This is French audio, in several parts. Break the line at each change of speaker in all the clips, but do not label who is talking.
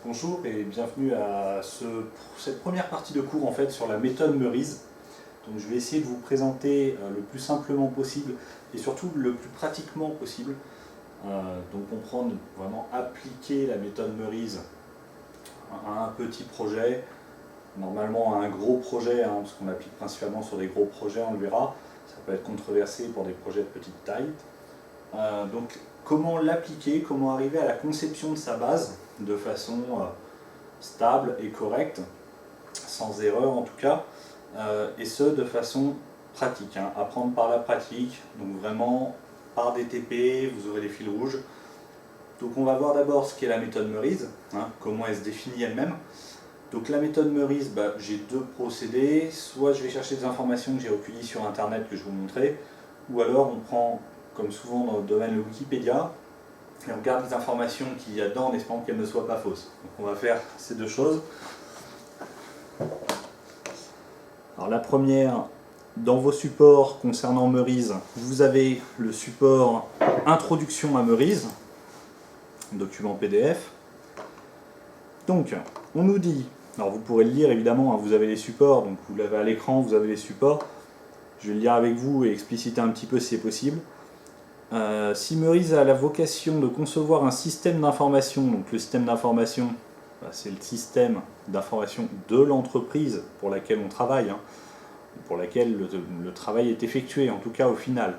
Bonjour et bienvenue à cette première partie de cours en fait sur la méthode Meurize. Donc je vais essayer de vous présenter le plus simplement possible et surtout le plus pratiquement possible. Donc comprendre, vraiment appliquer la méthode Meurize à un petit projet, normalement à un gros projet, parce qu'on applique principalement sur des gros projets, on le verra. Ça peut être controversé pour des projets de petite taille. Donc comment l'appliquer, comment arriver à la conception de sa base de façon stable et correcte, sans erreur en tout cas, et ce de façon pratique, apprendre par la pratique, donc vraiment par des TP, vous aurez les fils rouges. Donc on va voir d'abord ce qu'est la méthode Meurize, comment elle se définit elle-même. Donc la méthode Meurize, j'ai deux procédés, soit je vais chercher des informations que j'ai recueillies sur internet que je vais vous montrer, ou alors on prend, comme souvent dans le domaine de Wikipédia, et on regarde les informations qu'il y a dedans en espérant qu'elles ne soient pas fausses. Donc on va faire ces deux choses. Alors la première, dans vos supports concernant Meurize, vous avez le support Introduction à Meurize, document PDF. Donc on nous dit, alors vous pourrez le lire évidemment, vous avez les supports, donc vous l'avez à l'écran, vous avez les supports. Je vais le lire avec vous et expliciter un petit peu si c'est possible. Si Meurize a la vocation de concevoir un système d'information, donc le système d'information, c'est le système d'information de l'entreprise pour laquelle on travaille, pour laquelle le travail est effectué, en tout cas au final.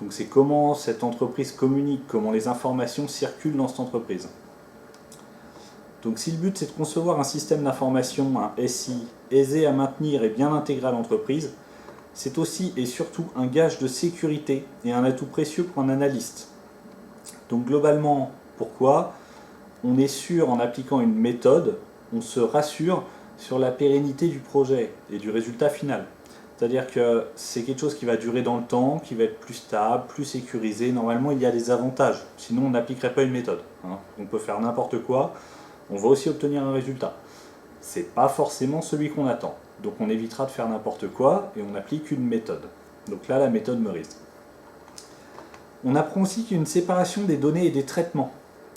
Donc c'est comment cette entreprise communique, comment les informations circulent dans cette entreprise. Donc si le but c'est de concevoir un système d'information, un SI, aisé à maintenir et bien intégré à l'entreprise, c'est aussi et surtout un gage de sécurité et un atout précieux pour un analyste. Donc globalement, pourquoi ? On est sûr en appliquant une méthode, on se rassure sur la pérennité du projet et du résultat final. C'est-à-dire que c'est quelque chose qui va durer dans le temps, qui va être plus stable, plus sécurisé. Normalement, il y a des avantages, sinon on n'appliquerait pas une méthode. On peut faire n'importe quoi, on va aussi obtenir un résultat. C'est pas forcément celui qu'on attend. Donc on évitera de faire n'importe quoi et on applique une méthode. Donc là, la méthode Meurize. On apprend aussi qu'il y a une séparation des données et des traitements,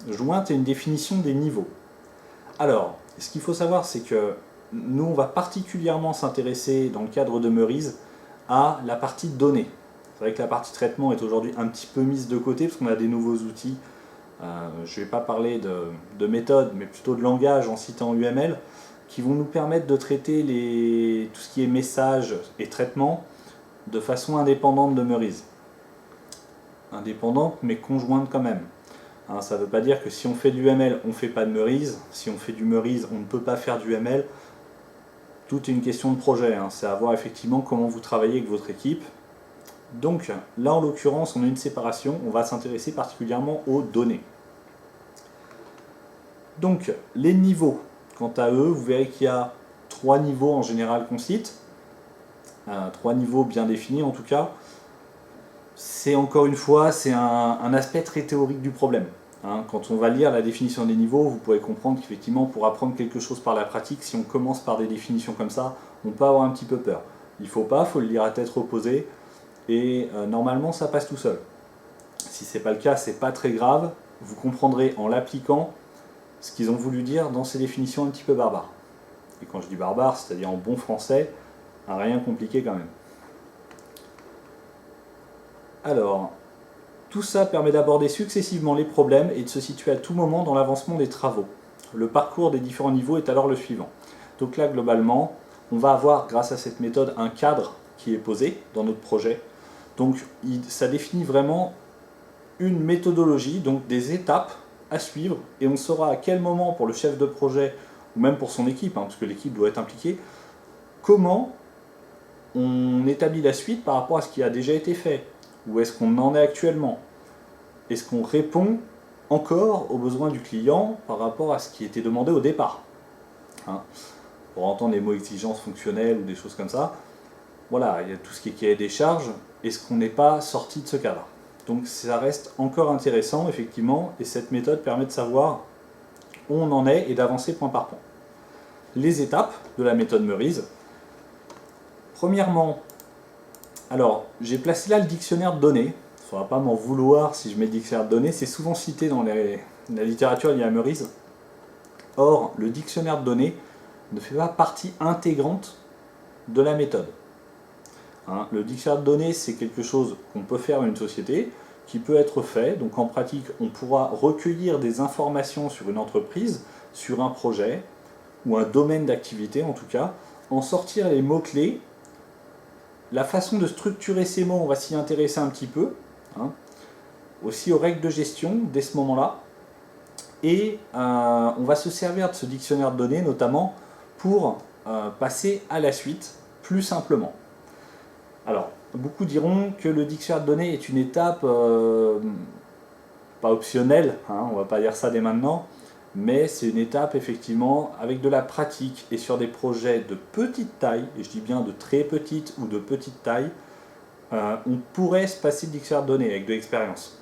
jointe à une définition des niveaux. Alors, ce qu'il faut savoir, c'est que nous, on va particulièrement s'intéresser, dans le cadre de Meurize, à la partie données. C'est vrai que la partie traitement est aujourd'hui un petit peu mise de côté, parce qu'on a des nouveaux outils. Je ne vais pas parler de méthode, mais plutôt de langage en citant UML, qui vont nous permettre de traiter tout ce qui est message et traitement de façon indépendante de Meurize. Indépendante, mais conjointe quand même. Ça ne veut pas dire que si on fait de l'UML, on ne fait pas de Meurize. Si on fait du Meurize, on ne peut pas faire du UML. Tout est une question de projet. C'est à voir effectivement comment vous travaillez avec votre équipe. Donc là, en l'occurrence, on a une séparation. On va s'intéresser particulièrement aux données. Donc, les niveaux. Quant à eux, vous verrez qu'il y a 3 niveaux en général qu'on cite. 3 niveaux bien définis en tout cas. C'est encore une fois, c'est un aspect très théorique du problème. Quand on va lire la définition des niveaux, vous pourrez comprendre qu'effectivement, pour apprendre quelque chose par la pratique, si on commence par des définitions comme ça, on peut avoir un petit peu peur. Il ne faut pas, il faut le lire à tête reposée, et normalement, ça passe tout seul. Si ce n'est pas le cas, ce n'est pas très grave. Vous comprendrez en l'appliquant ce qu'ils ont voulu dire dans ces définitions un petit peu barbares. Et quand je dis barbare, c'est-à-dire en bon français, rien compliqué quand même. Alors, tout ça permet d'aborder successivement les problèmes et de se situer à tout moment dans l'avancement des travaux. Le parcours des différents niveaux est alors le suivant. Donc là, globalement, on va avoir, grâce à cette méthode, un cadre qui est posé dans notre projet. Donc, ça définit vraiment une méthodologie, donc des étapes à suivre, et on saura à quel moment, pour le chef de projet, ou même pour son équipe, parce que l'équipe doit être impliquée, comment on établit la suite par rapport à ce qui a déjà été fait. Où est-ce qu'on en est actuellement? Est-ce qu'on répond encore aux besoins du client par rapport à ce qui était demandé au départ? Pour entendre les mots exigences fonctionnelles ou des choses comme ça, voilà, il y a tout ce qui est cahier des charges. Est-ce qu'on n'est pas sorti de ce cadre? Donc ça reste encore intéressant, effectivement, et cette méthode permet de savoir où on en est et d'avancer point par point. Les étapes de la méthode Meurize. Premièrement, alors j'ai placé là le dictionnaire de données. Il ne faudra pas m'en vouloir si je mets le dictionnaire de données. C'est souvent cité dans la littérature liée à Meurize. Or, le dictionnaire de données ne fait pas partie intégrante de la méthode. Hein, le dictionnaire de données, c'est quelque chose qu'on peut faire dans une société, qui peut être fait. Donc en pratique, on pourra recueillir des informations sur une entreprise, sur un projet, ou un domaine d'activité en tout cas, en sortir les mots-clés. La façon de structurer ces mots, on va s'y intéresser un petit peu. Hein, aussi aux règles de gestion dès ce moment-là. Et on va se servir de ce dictionnaire de données notamment pour passer à la suite plus simplement. Alors, beaucoup diront que le dictionnaire de données est une étape pas optionnelle, hein, on ne va pas dire ça dès maintenant, mais c'est une étape effectivement avec de la pratique et sur des projets de petite taille, et je dis bien de très petite ou de petite taille, on pourrait se passer de dictionnaire de données avec de l'expérience.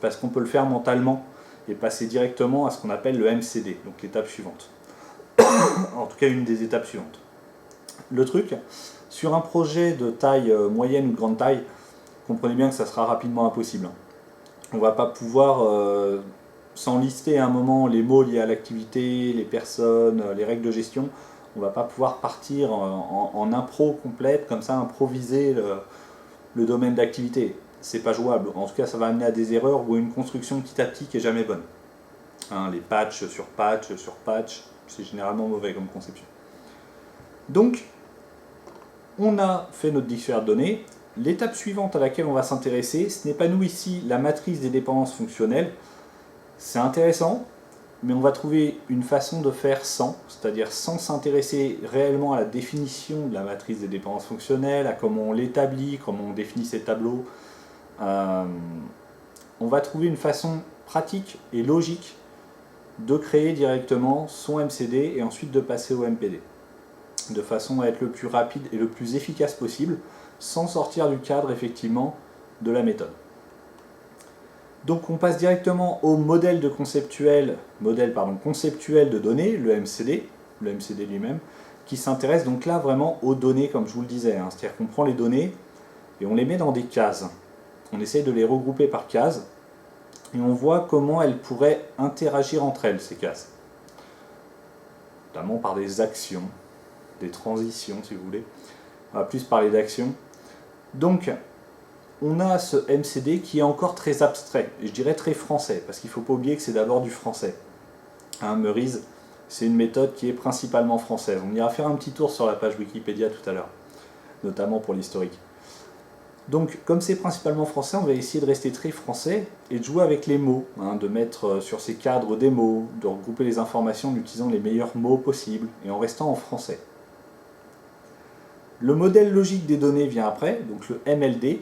Parce qu'on peut le faire mentalement et passer directement à ce qu'on appelle le MCD, donc l'étape suivante. En tout cas, une des étapes suivantes. Le truc, sur un projet de taille moyenne ou de grande taille, comprenez bien que ça sera rapidement impossible. On ne va pas pouvoir, sans lister à un moment les mots liés à l'activité, les personnes, les règles de gestion, on ne va pas pouvoir partir en impro complète, comme ça, improviser le domaine d'activité. C'est pas jouable. En tout cas, ça va amener à des erreurs ou une construction petit à petit qui est jamais bonne. Hein, les patchs sur patch sur patch, c'est généralement mauvais comme conception. Donc, on a fait notre dictionnaire de données. L'étape suivante à laquelle on va s'intéresser, ce n'est pas nous ici la matrice des dépendances fonctionnelles. C'est intéressant, mais on va trouver une façon de faire sans, c'est-à-dire sans s'intéresser réellement à la définition de la matrice des dépendances fonctionnelles, à comment on l'établit, comment on définit ces tableaux. On va trouver une façon pratique et logique de créer directement son MCD et ensuite de passer au MPD, de façon à être le plus rapide et le plus efficace possible, sans sortir du cadre effectivement de la méthode. Donc on passe directement au modèle conceptuel de données, le MCD lui-même, qui s'intéresse donc là vraiment aux données comme je vous le disais, hein, c'est-à-dire qu'on prend les données et on les met dans des cases. On essaye de les regrouper par cases et on voit comment elles pourraient interagir entre elles, ces cases. Notamment par des actions, des transitions si vous voulez. On va plus parler d'actions. Donc, on a ce MCD qui est encore très abstrait, et je dirais très français, parce qu'il ne faut pas oublier que c'est d'abord du français. Hein, Meurize, c'est une méthode qui est principalement française. On ira faire un petit tour sur la page Wikipédia tout à l'heure, notamment pour l'historique. Donc, comme c'est principalement français, on va essayer de rester très français et de jouer avec les mots, hein, de mettre sur ces cadres des mots, de regrouper les informations en utilisant les meilleurs mots possibles et en restant en français. Le modèle logique des données vient après, donc le MLD.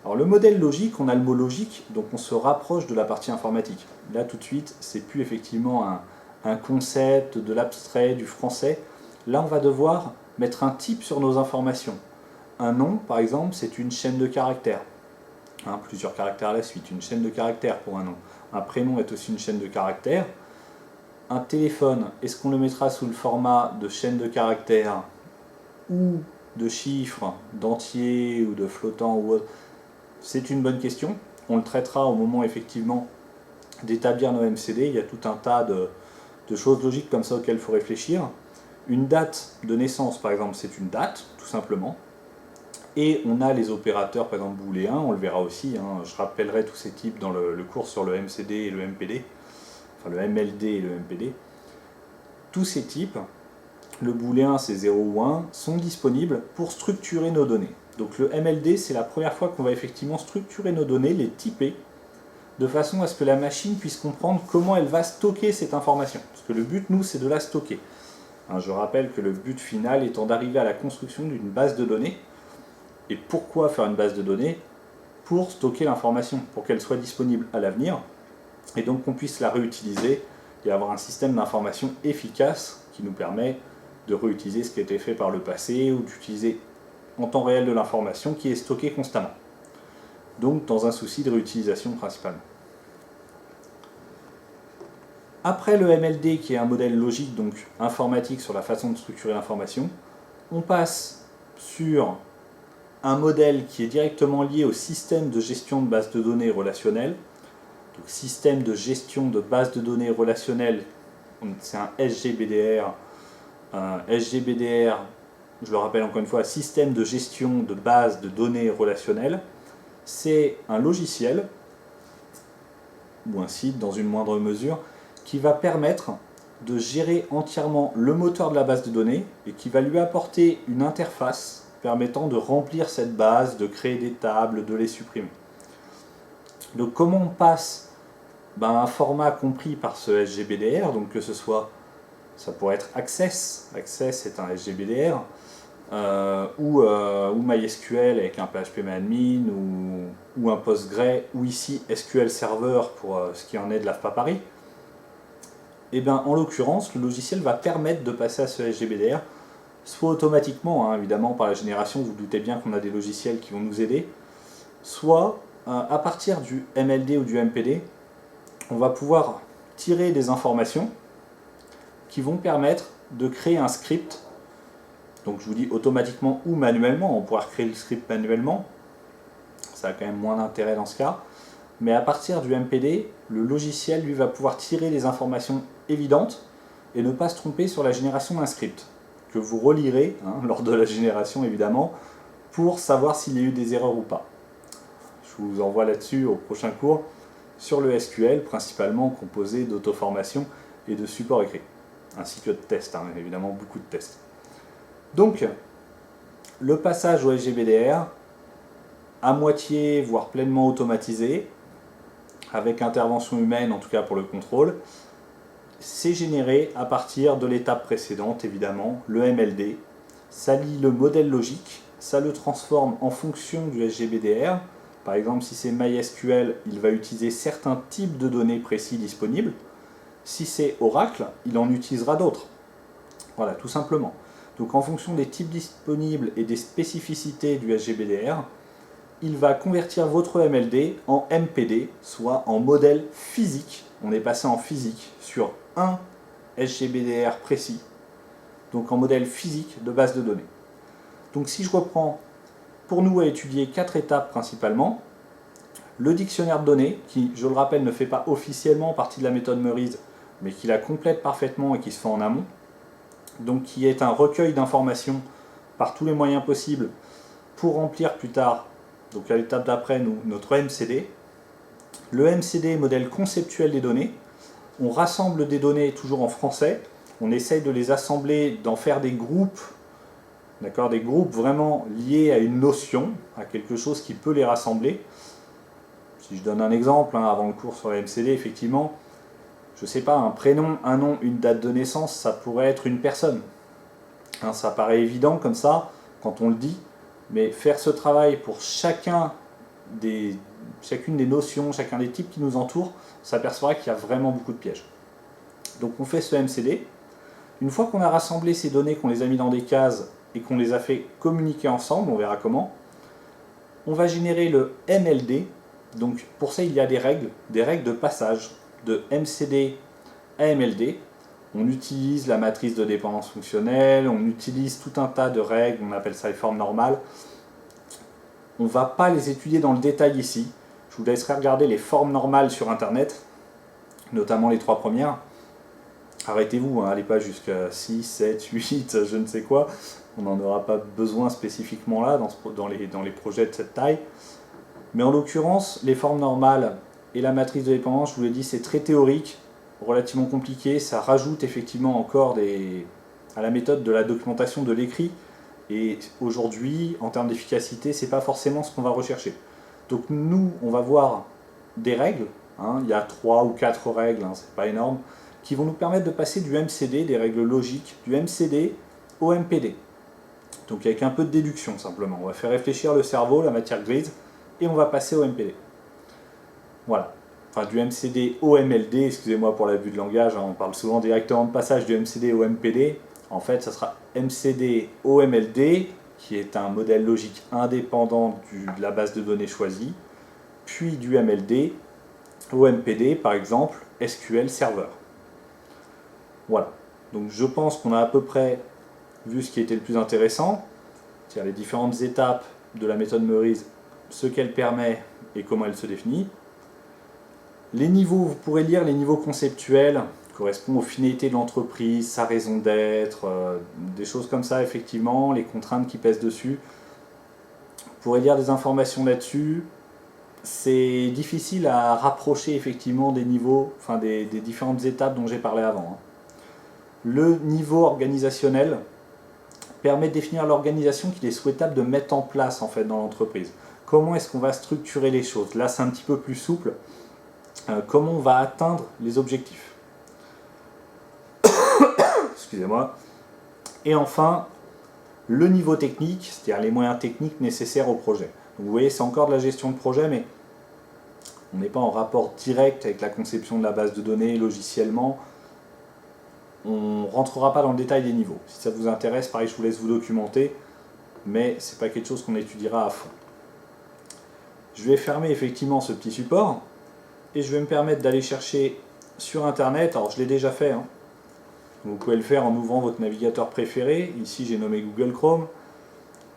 Alors le modèle logique, on a le mot logique, donc on se rapproche de la partie informatique. Là tout de suite, c'est plus effectivement un concept, de l'abstrait, du français. Là on va devoir mettre un type sur nos informations. Un nom, par exemple, c'est une chaîne de caractères. Hein, plusieurs caractères à la suite, une chaîne de caractères pour un nom. Un prénom est aussi une chaîne de caractères. Un téléphone, est-ce qu'on le mettra sous le format de chaîne de caractères ou de chiffres, d'entiers ou de flottants ou autre? C'est une bonne question. On le traitera au moment effectivement d'établir nos MCD. Il y a tout un tas de choses logiques comme ça auxquelles il faut réfléchir. Une date de naissance, par exemple, c'est une date, tout simplement. Et on a les opérateurs, par exemple booléens, on le verra aussi, hein, je rappellerai tous ces types dans le cours sur le MCD et le MPD, enfin le MLD et le MPD. Tous ces types, le booléen c'est 0 ou 1, sont disponibles pour structurer nos données. Donc le MLD, c'est la première fois qu'on va effectivement structurer nos données, les typer, de façon à ce que la machine puisse comprendre comment elle va stocker cette information. Parce que le but, nous, c'est de la stocker. Hein, je rappelle que le but final étant d'arriver à la construction d'une base de données. Et pourquoi faire une base de données? Pour stocker l'information, pour qu'elle soit disponible à l'avenir, et donc qu'on puisse la réutiliser et avoir un système d'information efficace qui nous permet de réutiliser ce qui a été fait par le passé ou d'utiliser en temps réel de l'information qui est stockée constamment. Donc dans un souci de réutilisation principalement. Après le MLD qui est un modèle logique, donc informatique sur la façon de structurer l'information, on passe sur un modèle qui est directement lié au système de gestion de base de données relationnelles. Donc système de gestion de base de données relationnelles c'est un SGBDR. Un SGBDR, je le rappelle encore une fois, système de gestion de base de données relationnelles. C'est un logiciel, ou un site dans une moindre mesure, qui va permettre de gérer entièrement le moteur de la base de données et qui va lui apporter une interface permettant de remplir cette base, de créer des tables, de les supprimer. Donc comment on passe un format compris par ce SGBDR, donc que ce soit, ça pourrait être Access est un SGBDR, ou MySQL avec un PHPMyAdmin, ou un Postgre, ou ici SQL Server pour ce qui en est de l'AFPA Paris. Et bien en l'occurrence, le logiciel va permettre de passer à ce SGBDR, soit automatiquement, évidemment par la génération, vous, vous doutez bien qu'on a des logiciels qui vont nous aider, soit à partir du MLD ou du MPD, on va pouvoir tirer des informations qui vont permettre de créer un script. Donc je vous dis automatiquement ou manuellement, on pourra créer le script manuellement, ça a quand même moins d'intérêt dans ce cas, mais à partir du MPD, le logiciel lui va pouvoir tirer des informations évidentes et ne pas se tromper sur la génération d'un script, que vous relirez lors de la génération évidemment, pour savoir s'il y a eu des erreurs ou pas. Je vous envoie là-dessus au prochain cours sur le SQL, principalement composé d'auto-formation et de support écrit, ainsi que de tests, évidemment beaucoup de tests. Donc, le passage au SGBDR, à moitié, voire pleinement automatisé, avec intervention humaine, en tout cas pour le contrôle, c'est généré à partir de l'étape précédente, évidemment, le MLD. Ça lit le modèle logique, ça le transforme en fonction du SGBDR. Par exemple, si c'est MySQL, il va utiliser certains types de données précis disponibles. Si c'est Oracle, il en utilisera d'autres. Voilà, tout simplement. Donc en fonction des types disponibles et des spécificités du SGBDR, il va convertir votre MLD en MPD, soit en modèle physique. On est passé en physique sur un SGBDR précis, donc en modèle physique de base de données. Donc si je reprends, pour nous à étudier 4 étapes principalement, le dictionnaire de données, qui, je le rappelle, ne fait pas officiellement partie de la méthode Meurize, mais qui la complète parfaitement et qui se fait en amont, donc qui est un recueil d'informations par tous les moyens possibles pour remplir plus tard, donc à l'étape d'après, notre MCD. Le MCD, modèle conceptuel des données. On rassemble des données toujours en français, on essaye de les assembler, d'en faire des groupes, d'accord, des groupes vraiment liés à une notion, à quelque chose qui peut les rassembler. Si je donne un exemple, avant le cours sur la MCD, effectivement, je ne sais pas, un prénom, un nom, une date de naissance, ça pourrait être une personne. Ça paraît évident comme ça, quand on le dit, mais faire ce travail pour chacune des notions, chacun des types qui nous entourent, on s'apercevra qu'il y a vraiment beaucoup de pièges. Donc on fait ce MCD. Une fois qu'on a rassemblé ces données, qu'on les a mis dans des cases et qu'on les a fait communiquer ensemble, on verra comment, on va générer le MLD. Donc pour ça, il y a des règles de passage de MCD à MLD. On utilise la matrice de dépendance fonctionnelle, on utilise tout un tas de règles, on appelle ça les formes normales. On ne va pas les étudier dans le détail ici. Je vous laisserai regarder les formes normales sur Internet, notamment les 3 premières. Arrêtez-vous, allez pas jusqu'à 6, 7, 8, je ne sais quoi. On n'en aura pas besoin spécifiquement là, dans les projets de cette taille. Mais en l'occurrence, les formes normales et la matrice de dépendance, je vous l'ai dit, c'est très théorique, relativement compliqué. Ça rajoute effectivement encore à la méthode de la documentation de l'écrit. Et aujourd'hui, en termes d'efficacité, ce n'est pas forcément ce qu'on va rechercher. Donc nous, on va voir des règles, il y a 3 ou 4 règles, c'est pas énorme, qui vont nous permettre de passer du MCD, des règles logiques, du MCD au MPD. Donc avec un peu de déduction simplement. On va faire réfléchir le cerveau, la matière grise, et on va passer au MPD. Voilà. Enfin, du MCD au MLD, excusez-moi pour l'abus de langage, on parle souvent directement de passage du MCD au MPD. En fait, ça sera MCD au MLD, qui est un modèle logique indépendant de la base de données choisie, puis du MLD au MPD, par exemple SQL Server. Voilà. Donc je pense qu'on a à peu près vu ce qui était le plus intéressant, c'est-à-dire les différentes étapes de la méthode Meurize, ce qu'elle permet et comment elle se définit. Les niveaux, vous pourrez lire les niveaux conceptuels correspond aux finalités de l'entreprise, sa raison d'être, des choses comme ça, effectivement, les contraintes qui pèsent dessus. Vous pourrez lire des informations là-dessus. C'est difficile à rapprocher effectivement des niveaux, enfin des différentes étapes dont j'ai parlé avant. Le niveau organisationnel permet de définir l'organisation qu'il est souhaitable de mettre en place en fait dans l'entreprise. Comment est-ce qu'on va structurer les choses? Là, c'est un petit peu plus souple. Comment on va atteindre les objectifs? Excusez-moi. Et enfin, le niveau technique, c'est-à-dire les moyens techniques nécessaires au projet. Donc, vous voyez, c'est encore de la gestion de projet, mais on n'est pas en rapport direct avec la conception de la base de données logiciellement. On ne rentrera pas dans le détail des niveaux. Si ça vous intéresse, pareil, je vous laisse vous documenter, mais ce n'est pas quelque chose qu'on étudiera à fond. Je vais fermer effectivement ce petit support, et je vais me permettre d'aller chercher sur Internet. Alors je l'ai déjà fait, hein. Vous pouvez le faire en ouvrant votre navigateur préféré. Ici j'ai nommé Google Chrome.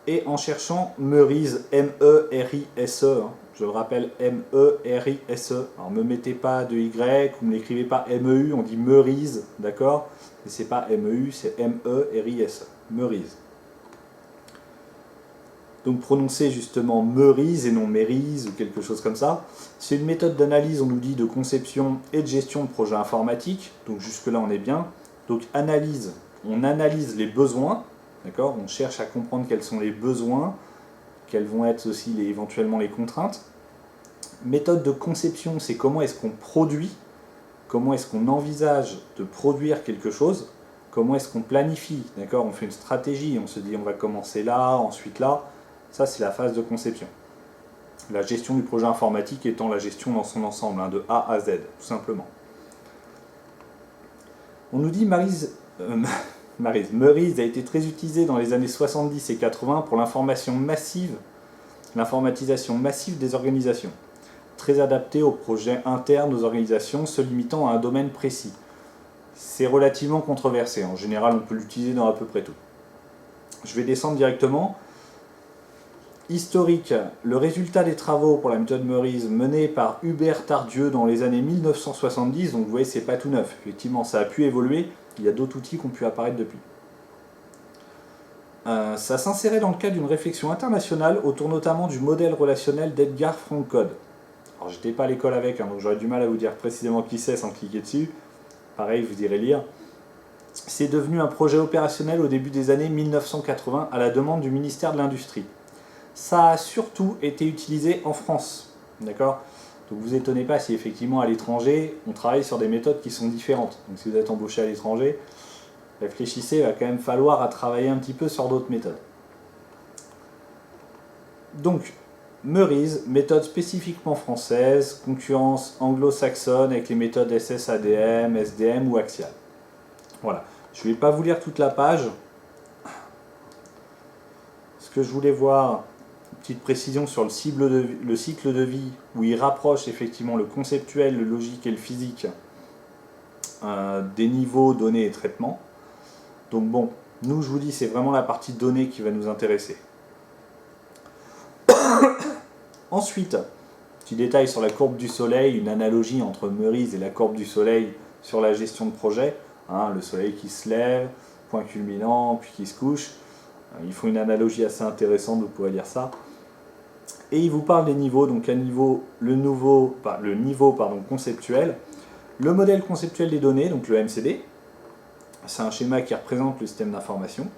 Et en cherchant Merise, M-E-R-I-S-E. Je le rappelle, M-E-R-I-S-E. Alors ne me mettez pas de Y, ou ne l'écrivez pas M-E-U, on dit Merise, d'accord? Et c'est pas M-E-U, c'est M-E-R-I-S-E. Merise. Donc prononcer justement Merise et non Mérise ou quelque chose comme ça. C'est une méthode d'analyse, on nous dit, de conception et de gestion de projets informatiques. Donc jusque-là on est bien. Donc analyse, on analyse les besoins, d'accord? On cherche à comprendre quels sont les besoins, quelles vont être aussi éventuellement les contraintes. Méthode de conception, c'est comment est-ce qu'on produit, comment est-ce qu'on envisage de produire quelque chose, comment est-ce qu'on planifie, d'accord? On fait une stratégie, on se dit on va commencer là, ensuite là. Ça, c'est la phase de conception. La gestion du projet informatique étant la gestion dans son ensemble, hein, de A à Z, tout simplement. On nous dit Merise a été très utilisé dans les années 70 et 80 pour l'informatisation massive des organisations, très adaptée aux projets internes aux organisations, se limitant à un domaine précis. C'est relativement controversé, en général on peut l'utiliser dans à peu près tout. Je vais descendre directement. Historique, le résultat des travaux pour la méthode Merise menée par Hubert Tardieu dans les années 1970, donc vous voyez c'est pas tout neuf, effectivement ça a pu évoluer, il y a d'autres outils qui ont pu apparaître depuis. Ça s'insérait dans le cadre d'une réflexion internationale autour notamment du modèle relationnel d'Edgar Frankfurt. Alors j'étais pas à l'école avec, hein, donc j'aurais du mal à vous dire précisément qui c'est sans cliquer dessus, pareil vous irez lire. C'est devenu un projet opérationnel au début des années 1980 à la demande du ministère de l'Industrie. Ça a surtout été utilisé en France, d'accord? Donc vous étonnez pas si effectivement à l'étranger, on travaille sur des méthodes qui sont différentes. Donc si vous êtes embauché à l'étranger, réfléchissez, il va quand même falloir à travailler un petit peu sur d'autres méthodes. Donc, Merise, méthode spécifiquement française, concurrence anglo-saxonne avec les méthodes SSADM, SDM ou Axial. Voilà, je ne vais pas vous lire toute la page. Ce que je voulais voir, petite précision sur le cycle de vie, où il rapproche effectivement le conceptuel, le logique et le physique des niveaux données et traitements. Donc bon, nous je vous dis c'est vraiment la partie données qui va nous intéresser. Ensuite, petit détail sur la courbe du soleil, une analogie entre Merise et la courbe du soleil sur la gestion de projet. Hein, le soleil qui se lève, point culminant, puis qui se couche. Ils font une analogie assez intéressante, vous pourrez lire ça. Et il vous parle des niveaux, donc le niveau conceptuel, le modèle conceptuel des données, donc le MCD, c'est un schéma qui représente le système d'information.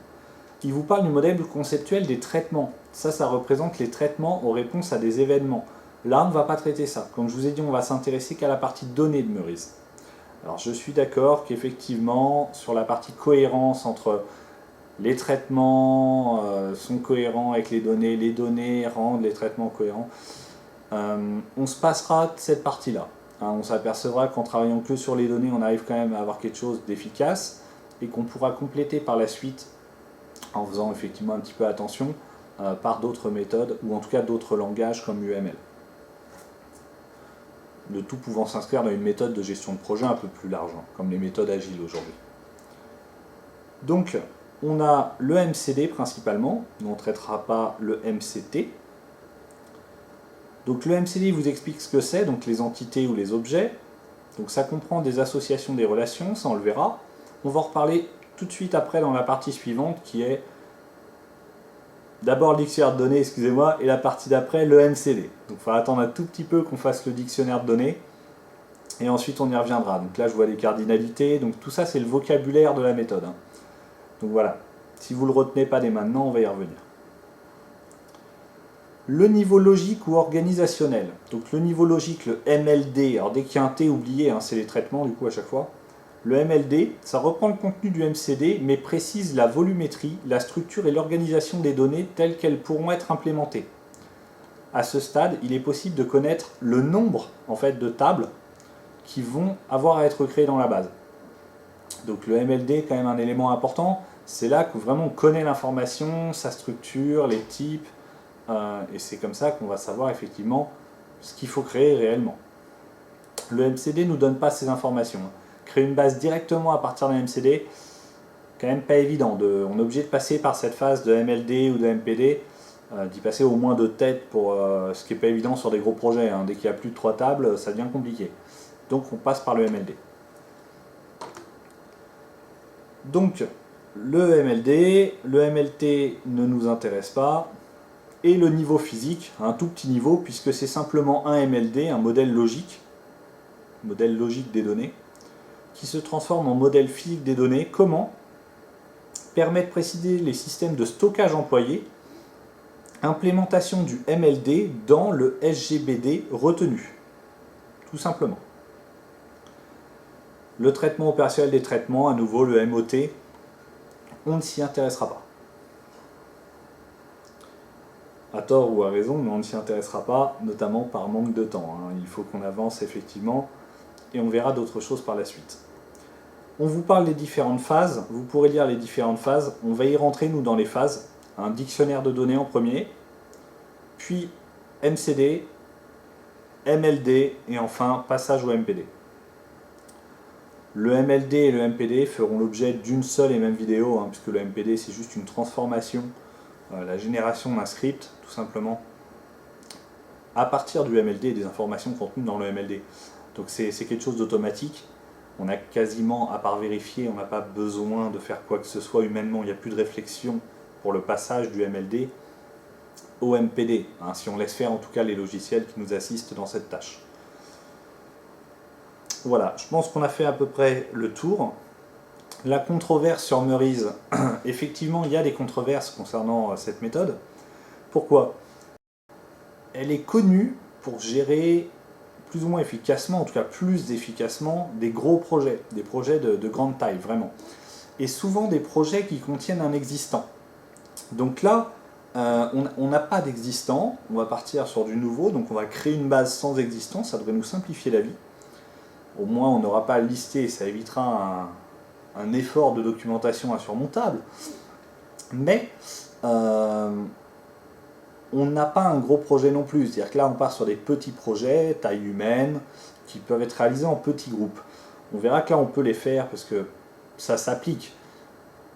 Il vous parle du modèle conceptuel des traitements, ça représente les traitements aux réponses à des événements. Là, on ne va pas traiter ça. Comme je vous ai dit, on va s'intéresser qu'à la partie données de Merise. Alors je suis d'accord qu'effectivement, sur la partie cohérence entre les traitements sont cohérents avec les données rendent les traitements cohérents. On se passera de cette partie-là. Hein, on s'apercevra qu'en travaillant que sur les données, on arrive quand même à avoir quelque chose d'efficace et qu'on pourra compléter par la suite en faisant effectivement un petit peu attention par d'autres méthodes ou en tout cas d'autres langages comme UML. Le tout pouvant s'inscrire dans une méthode de gestion de projet un peu plus large, hein, comme les méthodes agiles aujourd'hui. Donc, on a le MCD principalement, mais on ne traitera pas le MCT. Donc le MCD vous explique ce que c'est, donc les entités ou les objets. Donc ça comprend des associations des relations, ça on le verra. On va en reparler tout de suite après dans la partie suivante qui est d'abord le dictionnaire de données, excusez-moi, et la partie d'après le MCD. Donc il faut attendre un tout petit peu qu'on fasse le dictionnaire de données et ensuite on y reviendra. Donc là je vois les cardinalités, donc tout ça c'est le vocabulaire de la méthode. Donc voilà, si vous ne le retenez pas dès maintenant, on va y revenir. Le niveau logique ou organisationnel. Donc le niveau logique, le MLD, alors dès qu'il y a un T, oublié, c'est les traitements du coup à chaque fois. Le MLD, ça reprend le contenu du MCD, mais précise la volumétrie, la structure et l'organisation des données telles qu'elles pourront être implémentées. À ce stade, il est possible de connaître le nombre en fait, de tables qui vont avoir à être créées dans la base. Donc le MLD est quand même un élément important, c'est là que vraiment on connaît l'information, sa structure, les types, et c'est comme ça qu'on va savoir effectivement ce qu'il faut créer réellement. Le MCD ne nous donne pas ces informations. Créer une base directement à partir d'un MCD, quand même pas évident. On est obligé de passer par cette phase de MLD ou de MPD, d'y passer au moins 2 têtes, pour, ce qui n'est pas évident sur des gros projets. Dès qu'il y a plus de 3 tables, ça devient compliqué. Donc on passe par le MLD. Donc le MLD, le MLT ne nous intéresse pas. Et le niveau physique, un tout petit niveau, puisque c'est simplement un MLD, un modèle logique des données, qui se transforme en modèle physique des données. Comment? Permet de préciser les systèmes de stockage employés, implémentation du MLD dans le SGBD retenu, tout simplement. Le traitement opérationnel des traitements, à nouveau le MOT, on ne s'y intéressera pas. À tort ou à raison, mais on ne s'y intéressera pas, notamment par manque de temps. Il faut qu'on avance effectivement, et on verra d'autres choses par la suite. On vous parle des différentes phases, vous pourrez lire les différentes phases, on va y rentrer nous dans les phases. Un dictionnaire de données en premier, puis MCD, MLD, et enfin passage au MPD. Le MLD et le MPD feront l'objet d'une seule et même vidéo, puisque le MPD c'est juste une transformation, la génération d'un script, tout simplement, à partir du MLD et des informations contenues dans le MLD. Donc c'est quelque chose d'automatique. On a quasiment, à part vérifier, on n'a pas besoin de faire quoi que ce soit humainement. Il n'y a plus de réflexion pour le passage du MLD au MPD, si on laisse faire en tout cas les logiciels qui nous assistent dans cette tâche. Voilà, je pense qu'on a fait à peu près le tour. La controverse sur Meurize, effectivement il y a des controverses concernant cette méthode. Pourquoi? Elle est connue pour gérer plus ou moins efficacement, en tout cas plus efficacement, des gros projets, des projets de grande taille, vraiment. Et souvent des projets qui contiennent un existant. Donc là, on n'a pas d'existant, on va partir sur du nouveau, donc on va créer une base sans existant, ça devrait nous simplifier la vie. Au moins on n'aura pas à lister, ça évitera un effort de documentation insurmontable. Mais on n'a pas un gros projet non plus, c'est-à-dire que là on part sur des petits projets, taille humaine, qui peuvent être réalisés en petits groupes. On verra que là on peut les faire parce que ça s'applique.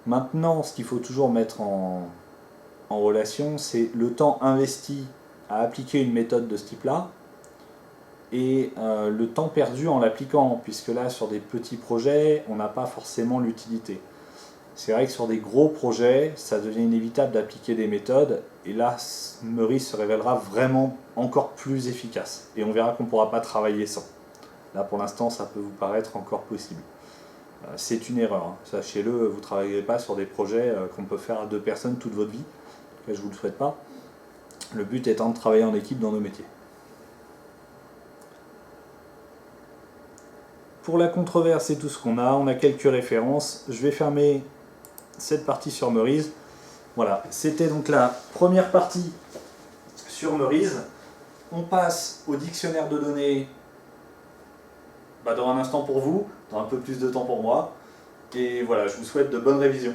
Maintenant, ce qu'il faut toujours mettre en relation, c'est le temps investi à appliquer une méthode de ce type-là et le temps perdu en l'appliquant, puisque là sur des petits projets, on n'a pas forcément l'utilité. C'est vrai que sur des gros projets, ça devient inévitable d'appliquer des méthodes, et là, Meurize se révélera vraiment encore plus efficace. Et on verra qu'on ne pourra pas travailler sans. Là, pour l'instant, ça peut vous paraître encore possible. C'est une erreur, sachez-le, vous ne travaillerez pas sur des projets qu'on peut faire à 2 personnes toute votre vie. En tout cas, je ne vous le souhaite pas. Le but étant de travailler en équipe dans nos métiers. Pour la controverse, c'est tout ce qu'on a. On a quelques références. Je vais fermer cette partie sur Meurize. Voilà, c'était donc la première partie sur Meurize. On passe au dictionnaire de données dans un instant pour vous, dans un peu plus de temps pour moi. Et voilà, je vous souhaite de bonnes révisions.